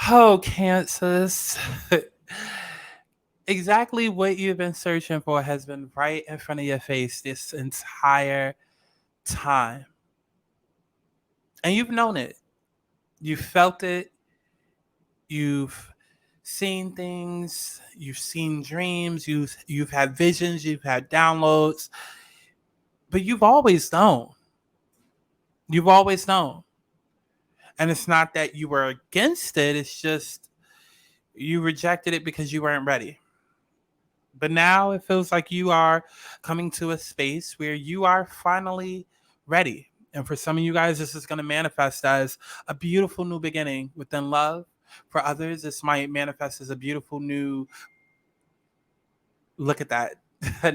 Oh, Kansas. Exactly what you've been searching for has been right in front of your face this entire time. And you've known it. You've felt it. You've seen things. You've seen dreams. You've had visions. You've had downloads. But you've always known. You've always known. And it's not that you were against it. It's just you rejected it because you weren't ready. But now it feels like you are coming to a space where you are finally ready. And for some of you guys, this is going to manifest as a beautiful new beginning within love. For others, this might manifest as a beautiful new look at that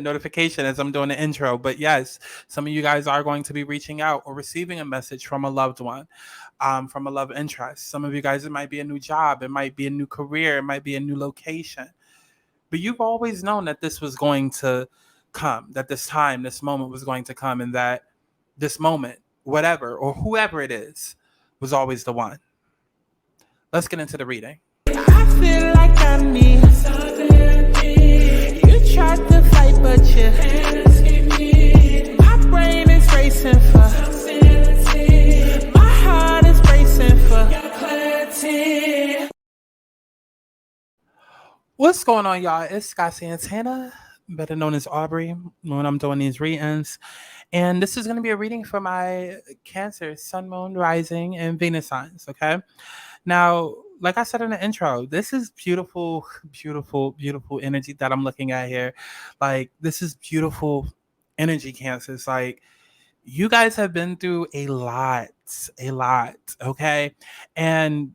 notification as I'm doing the intro. But yes, some of you guys are going to be reaching out or receiving a message from a loved one, from a love interest. Some of you guys, it might be a new job, it might be a new career, it might be a new location. But you've always known that this was going to come, that this time, this moment was going to come, and that this moment, whatever or whoever it is, was always the one. Let's get into the reading. I feel like I need something. You tried to fight, but you my brain is racing for my heart is racing for clarity. What's going on, y'all? It's Sky Santana, better known as Aubrey, when I'm doing these readings. And this is going to be a reading for my Cancer, Sun, Moon, Rising, and Venus signs, okay? Now, like I said in the intro, this is beautiful, beautiful, beautiful energy that I'm looking at here. Like, this is beautiful energy, Cancers. Like, you guys have been through a lot, okay? And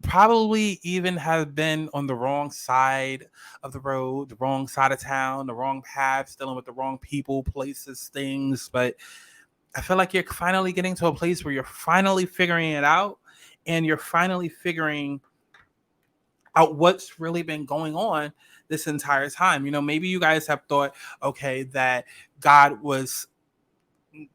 probably even have been on the wrong side of the road, the wrong side of town, the wrong paths, dealing with the wrong people, places, things. But I feel like you're finally getting to a place where you're finally figuring it out, and you're finally figuring out what's really been going on this entire time. You know, maybe you guys have thought, okay, that God was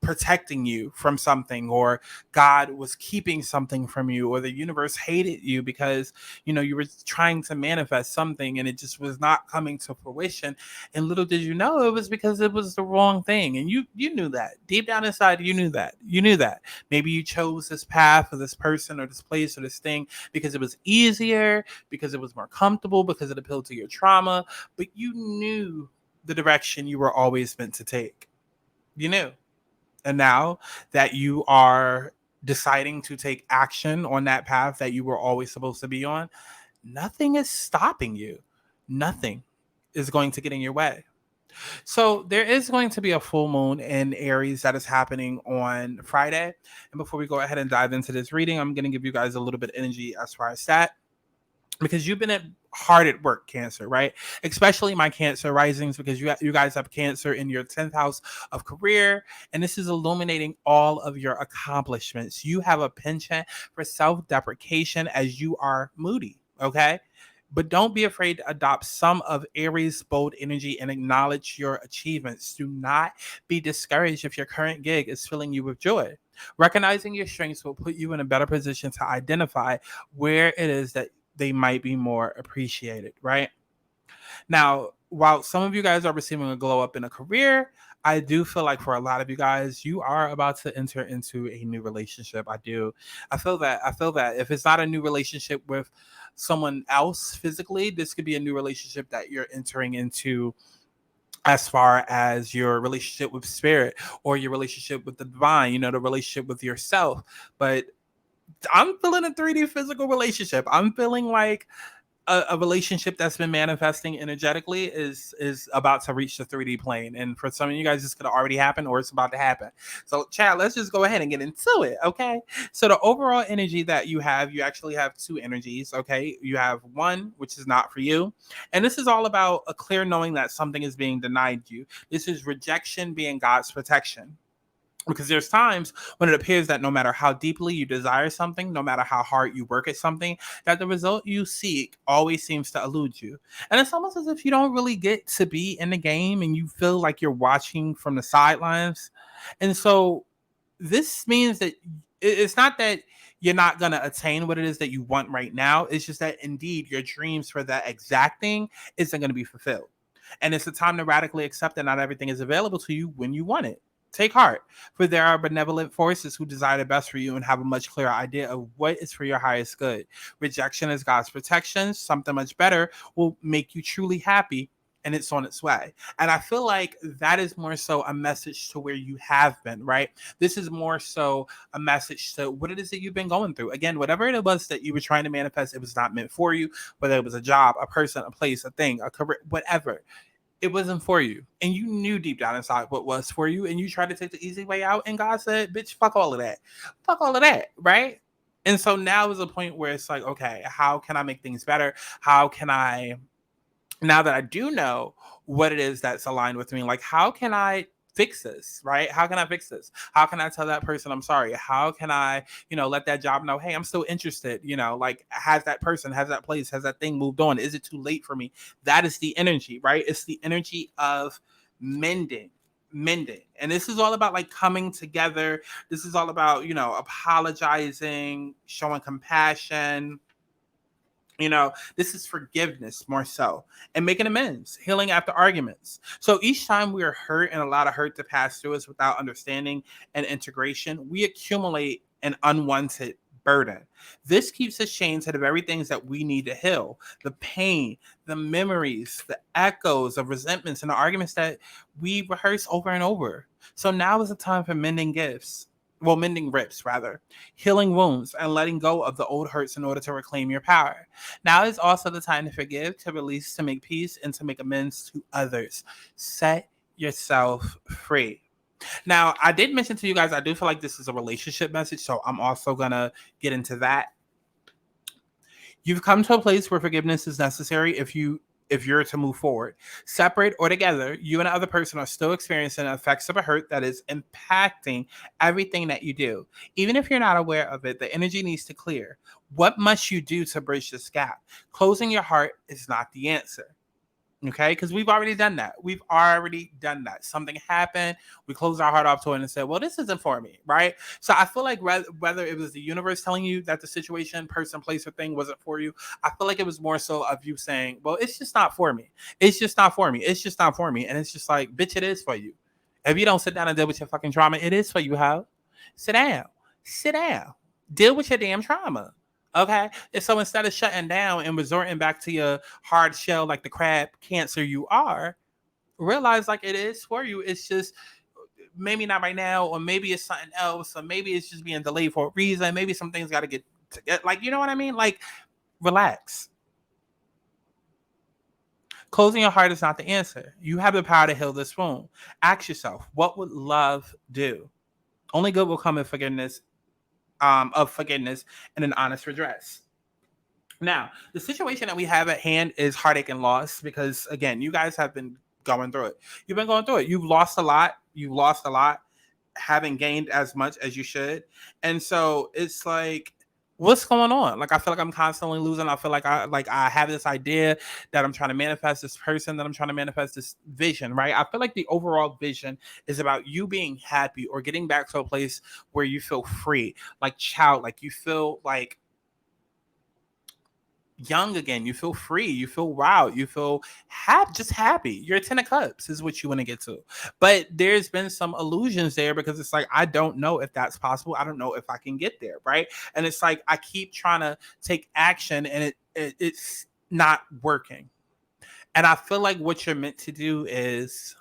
protecting you from something, or God was keeping something from you, or the universe hated you because you were trying to manifest something and it just was not coming to fruition. And little did you know, it was because it was the wrong thing. And you knew that deep down inside. You knew that maybe you chose this path or this person or this place or this thing because it was easier, because it was more comfortable, because it appealed to your trauma. But you knew the direction you were always meant to take. You knew. And now that you are deciding to take action on that path that you were always supposed to be on, nothing is stopping you. Nothing is going to get in your way. So there is going to be a full moon in Aries that is happening on Friday. And before we go ahead and dive into this reading, I'm going to give you guys a little bit of energy as far as that, because you've been hard at work, Cancer, right? Especially my Cancer risings, because you guys have Cancer in your 10th house of career, and this is illuminating all of your accomplishments. You have a penchant for self-deprecation as you are moody, okay? But don't be afraid to adopt some of Aries' bold energy and acknowledge your achievements. Do not be discouraged if your current gig is filling you with joy. Recognizing your strengths will put you in a better position to identify where it is that they might be more appreciated, right? Now, while some of you guys are receiving a glow up in a career, I do feel like for a lot of you guys, you are about to enter into a new relationship. I do. I feel that. I feel that if it's not a new relationship with someone else physically, this could be a new relationship that you're entering into, as far as your relationship with spirit or your relationship with the divine, the relationship with yourself. But I'm feeling a 3D physical relationship. I'm feeling like a relationship that's been manifesting energetically is about to reach the 3D plane. And for some of you guys, this could have already happened or it's about to happen. So, Chad, let's just go ahead and get into it, okay? So the overall energy that you actually have two energies, okay? You have one, which is not for you. And this is all about a clear knowing that something is being denied you. This is rejection being God's protection, because there's times when it appears that no matter how deeply you desire something, no matter how hard you work at something, that the result you seek always seems to elude you. And it's almost as if you don't really get to be in the game and you feel like you're watching from the sidelines. And so this means that it's not that you're not going to attain what it is that you want right now. It's just that indeed your dreams for that exact thing isn't going to be fulfilled. And it's a time to radically accept that not everything is available to you when you want it. Take heart, for there are benevolent forces who desire the best for you and have a much clearer idea of what is for your highest good. Rejection is God's protection. Something much better will make you truly happy, and it's on its way. And I feel like that is more so a message to where you have been, right? This is more so a message to what it is that you've been going through. Again, whatever it was that you were trying to manifest, it was not meant for you, whether it was a job, a person, a place, a thing, a career, whatever. It wasn't for you. And you knew deep down inside what was for you. And you tried to take the easy way out. And God said, bitch, fuck all of that. Fuck all of that. Right. And so now is a point where it's like, okay, how can I make things better? How can I, now that I do know what it is that's aligned with me, like, how can I fix this, right? How can I fix this? How can I tell that person I'm sorry? How can I, let that job know, hey, I'm still interested, like, has that person, has that place, has that thing moved on? Is it too late for me? That is the energy, right? It's the energy of mending. And this is all about like coming together. This is all about, apologizing, showing compassion. This is forgiveness more so, and making amends, healing after arguments. So each time we are hurt and a lot of hurt to pass through us without understanding and integration, we accumulate an unwanted burden. This keeps us chained to the very things that we need to heal: the pain, the memories, the echoes of resentments, and the arguments that we rehearse over and over. So now is the time for mending rips rather, healing wounds, and letting go of the old hurts in order to reclaim your power. Now is also the time to forgive, to release, to make peace, and to make amends to others. Set yourself free. Now, I did mention to you guys, I do feel like this is a relationship message, so I'm also gonna get into that. You've come to a place where forgiveness is necessary if you're to move forward. Separate or together, you and the other person are still experiencing the effects of a hurt that is impacting everything that you do. Even if you're not aware of it, the energy needs to clear. What must you do to bridge this gap? Closing your heart is not the answer. Okay, because we've already done that. Something happened. We closed our heart off to it and said, well, this isn't for me, right? So I feel like whether it was the universe telling you that the situation, person, place, or thing wasn't for you, I feel like it was more so of you saying, well, it's just not for me. It's just not for me. It's just not for me. And it's just like, bitch, it is for you. If you don't sit down and deal with your fucking trauma, it is for you, how? Sit down. Sit down. Deal with your damn trauma. Okay. And so instead of shutting down and resorting back to your hard shell, like the crab cancer you are, realize like it is for you. It's just maybe not right now, or maybe it's something else, or maybe it's just being delayed for a reason. Maybe some things got to get like, you know what I mean? Like, relax. Closing your heart is not the answer. You have the power to heal this wound. Ask yourself, what would love do? Only good will come of forgiveness and an honest redress. Now, the situation that we have at hand is heartache and loss because, again, you guys have been going through it. You've been going through it. You've lost a lot. Haven't gained as much as you should. And so it's like, what's going on? Like, I feel like I'm constantly losing. I feel like I have this idea that I'm trying to manifest, this person that I'm trying to manifest, this vision, right? I feel like the overall vision is about you being happy or getting back to a place where you feel free, like like you feel like young again. You feel free. You feel wild. You feel just happy. Your 10 of cups is what you want to get to. But there's been some illusions there because it's like, I don't know if that's possible. I don't know if I can get there. Right. And it's like, I keep trying to take action and it's not working. And I feel like what you're meant to do is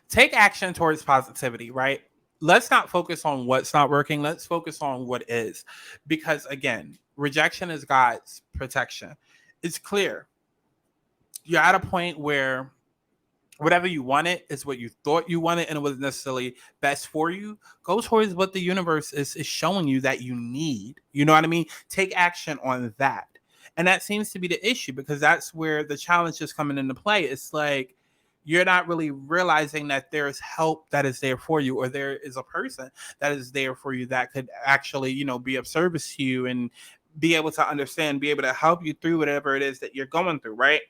take action towards positivity, right? Let's not focus on what's not working. Let's focus on what is. Because again, rejection is God's protection. It's clear. You're at a point where whatever you wanted is what you thought you wanted and it wasn't necessarily best for you. Go towards what the universe is showing you that you need. You know what I mean? Take action on that. And that seems to be the issue because that's where the challenge is coming into play. It's like, you're not really realizing that there's help that is there for you, or there is a person that is there for you that could actually, be of service to you and be able to understand, be able to help you through whatever it is that you're going through, right?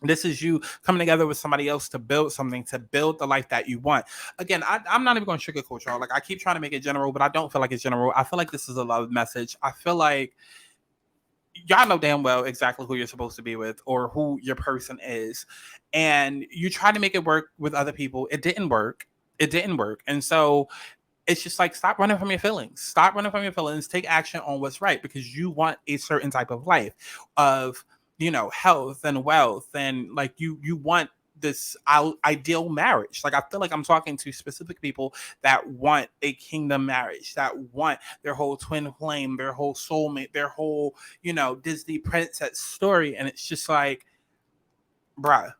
This is you coming together with somebody else to build something, to build the life that you want. Again, I'm not even going to sugarcoat y'all. Like, I keep trying to make it general, but I don't feel like it's general. I feel like this is a love message. I feel like y'all know damn well exactly who you're supposed to be with or who your person is. And you try to make it work with other people. It didn't work. It didn't work. And so it's just like, stop running from your feelings. Stop running from your feelings. Take action on what's right, because you want a certain type of life of, health and wealth, and like you want this ideal marriage. Like, I feel like I'm talking to specific people that want a kingdom marriage, that want their whole twin flame, their whole soulmate, their whole, Disney princess story. And it's just like, bruh,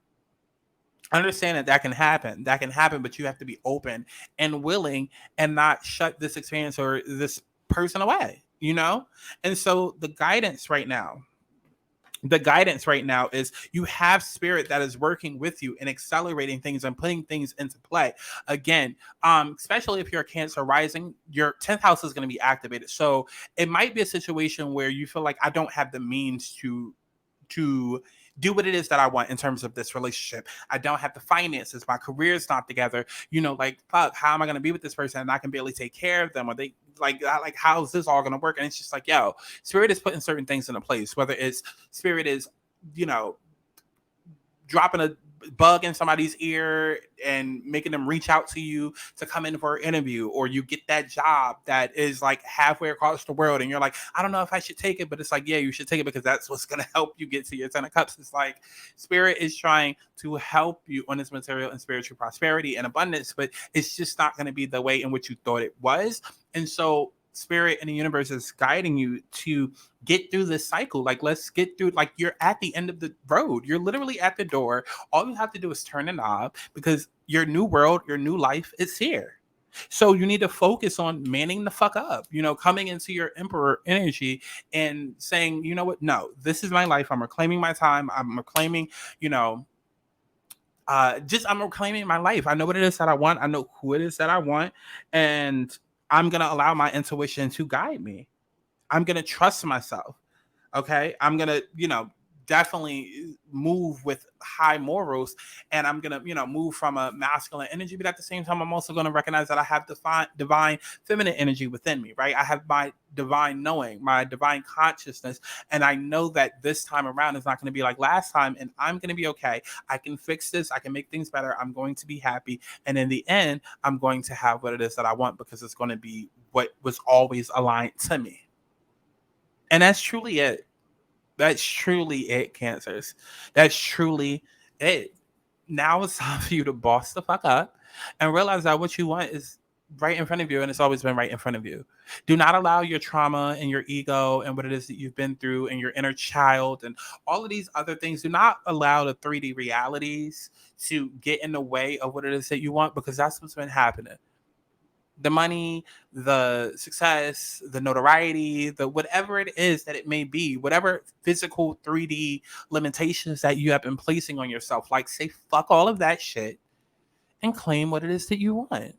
understand that can happen. That can happen, but you have to be open and willing and not shut this experience or this person away, And so the guidance right now is you have spirit that is working with you and accelerating things and putting things into play. Again, especially if you're a Cancer rising, your 10th house is going to be activated. So it might be a situation where you feel like, I don't have the means to do what it is that I want in terms of this relationship. I don't have the finances. My career's not together. Like, fuck, how am I going to be with this person and I can barely take care of them? Or they like, how's this all going to work? And it's just like, yo, spirit is putting certain things into place, whether it's spirit is, you know, dropping a bug in somebody's ear and making them reach out to you to come in for an interview, or you get that job that is like halfway across the world and you're like, I don't know if I should take it, but it's like, yeah, you should take it because that's what's going to help you get to your 10 of cups. It's like spirit is trying to help you on this material and spiritual prosperity and abundance, but it's just not going to be the way in which you thought it was. And so spirit and the universe is guiding you to get through this cycle. Like, let's get through, like, you're at the end of the road. You're literally at the door. All you have to do is turn the knob, because your new world, your new life is here. So you need to focus on manning the fuck up, coming into your emperor energy and saying, you know what? No, this is my life. I'm reclaiming my time. I'm reclaiming, I'm reclaiming my life. I know what it is that I want. I know who it is that I want. And I'm going to allow my intuition to guide me. I'm going to trust myself. Okay. I'm going to, definitely move with high morals, and I'm going to, move from a masculine energy. But at the same time, I'm also going to recognize that I have divine feminine energy within me, right? I have my divine knowing, my divine consciousness. And I know that this time around is not going to be like last time, and I'm going to be okay. I can fix this. I can make things better. I'm going to be happy. And in the end, I'm going to have what it is that I want, because it's going to be what was always aligned to me. And that's truly it. That's truly it, Cancers. That's truly it. Now it's time for you to boss the fuck up and realize that what you want is right in front of you, and it's always been right in front of you. Do not allow your trauma and your ego and what it is that you've been through and your inner child and all of these other things. Do not allow the 3D realities to get in the way of what it is that you want, because that's what's been happening. The money, the success, the notoriety, the whatever it is that it may be, whatever physical 3D limitations that you have been placing on yourself, like, say fuck all of that shit and claim what it is that you want.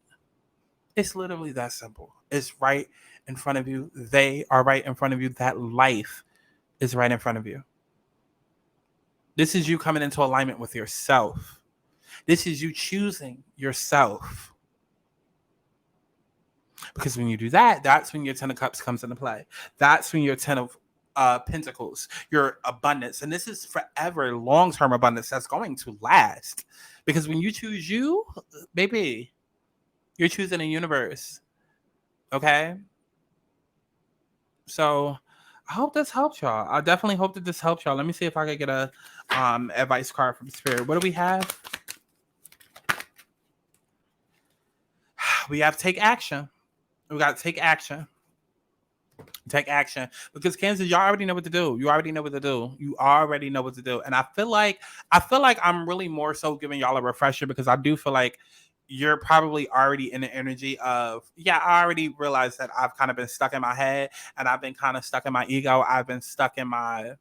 It's literally that simple. It's right in front of you. They are right in front of you. That life is right in front of you. This is you coming into alignment with yourself. This is you choosing yourself. Because when you do that, that's when your 10 of cups comes into play. That's when your 10 of pentacles, your abundance. And this is forever long-term abundance that's going to last. Because when you choose you, baby, you're choosing a universe. Okay? So I hope this helps y'all. I definitely hope that this helps y'all. Let me see if I can get a advice card from Spirit. What do we have? We have take action. We got to take action. Take action, because Kansas, y'all already know what to do. You already know what to do. You already know what to do. And I feel like I'm really more so giving y'all a refresher, because I do feel like you're probably already in the energy of, yeah, I already realized that I've kind of been stuck in my head, and I've been kind of stuck in my ego. I've been stuck in my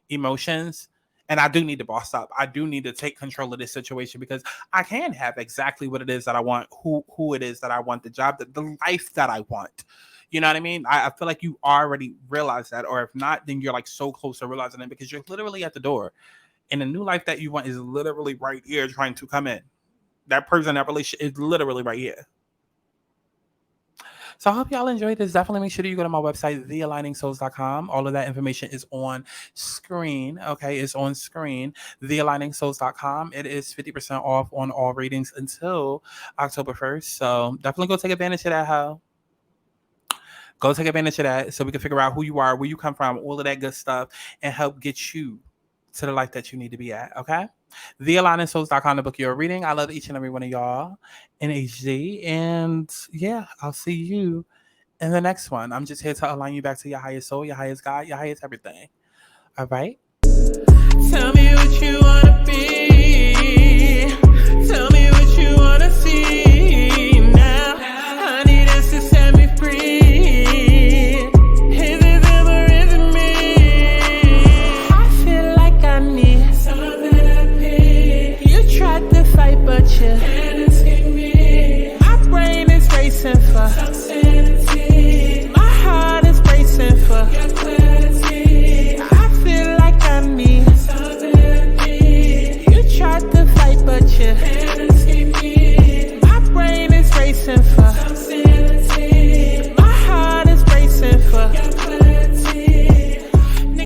emotions. And I do need to boss up. I do need to take control of this situation, because I can have exactly what it is that I want, who it is that I want, the job, the life that I want. You know what I mean? I feel like you already realize that, or if not, then you're like so close to realizing it, because you're literally at the door. And the new life that you want is literally right here trying to come in. That person, that relationship is literally right here. So I hope y'all enjoyed this. Definitely make sure that you go to my website, thealigningsouls.com. All of that information is on screen. Okay, it's on screen. Thealigningsouls.com. It is 50% off on all readings until October 1st. So definitely go take advantage of that, hoe. Go take advantage of that so we can figure out who you are, where you come from, all of that good stuff, and help get you to the life that you need to be at. Okay? TheAligningSouls.com to book your reading. I love each and every one of y'all in HD. And yeah, I'll see you in the next one. I'm just here to align you back to your highest soul, your highest God, your highest everything. All right? Tell me what you want to be. Tell me what you want to see.